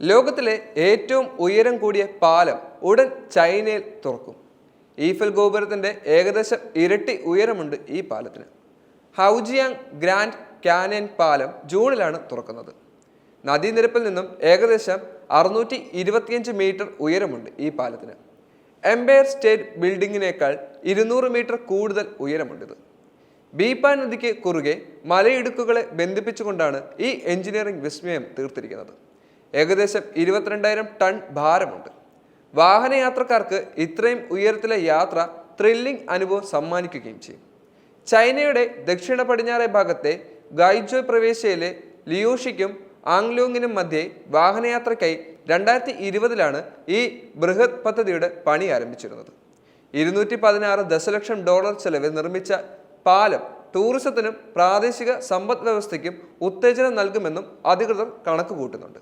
ലോകത്തിലെ ഏറ്റവും ഉയരം കൂടിയ പാലം ഉടൻ ചൈനയിൽ തുറക്കും. ഈഫൽ ഗോപുരത്തിന്റെ ഏകദേശം ഇരട്ടി ഉയരമുണ്ട് ഈ പാലത്തിന്. ഹൗജിയാങ് ഗ്രാൻഡ് കാനിയൻ പാലം ജൂണിലാണ് തുറക്കുന്നത്. നദീനിരപ്പിൽ നിന്നും ഏകദേശം 625 മീറ്റർ ഉയരമുണ്ട് ഈ പാലത്തിന്. എംപയർ സ്റ്റേറ്റ് ബിൽഡിങ്ങിനേക്കാൾ 200 മീറ്റർ കൂടുതൽ ഉയരമുണ്ടിത്. ബീപ്പാൻ നദിക്ക് കുറുകെ മലയിടുക്കുകളെ ബന്ധിപ്പിച്ചുകൊണ്ടാണ് ഈ എഞ്ചിനീയറിംഗ് വിസ്മയം തീർത്തിരിക്കുന്നത്. ഏകദേശം 22,000 ടൺ ഭാരമുണ്ട്. വാഹനയാത്രക്കാർക്ക് ഇത്രയും ഉയരത്തിലെ യാത്ര ത്രില്ലിംഗ് അനുഭവം സമ്മാനിക്കുകയും ചെയ്യും. ചൈനയുടെ ദക്ഷിണ പടിഞ്ഞാറേ ഭാഗത്തെ ഗൈജോയ് പ്രവിശ്യയിലെ ലിയോഷിക്കും ആങ്ലോങ്ങിനും മധ്യേ വാഹനയാത്രയ്ക്കായി 2020 ഈ ബൃഹത് പദ്ധതിയുടെ പണി ആരംഭിച്ചിരുന്നത്. $216 ദശലക്ഷം ചെലവിൽ നിർമ്മിച്ച പാലം ടൂറിസത്തിനും പ്രാദേശിക സമ്പദ് വ്യവസ്ഥയ്ക്കും ഉത്തേജനം നൽകുമെന്നും അധികൃതർ കണക്കുകൂട്ടുന്നുണ്ട്.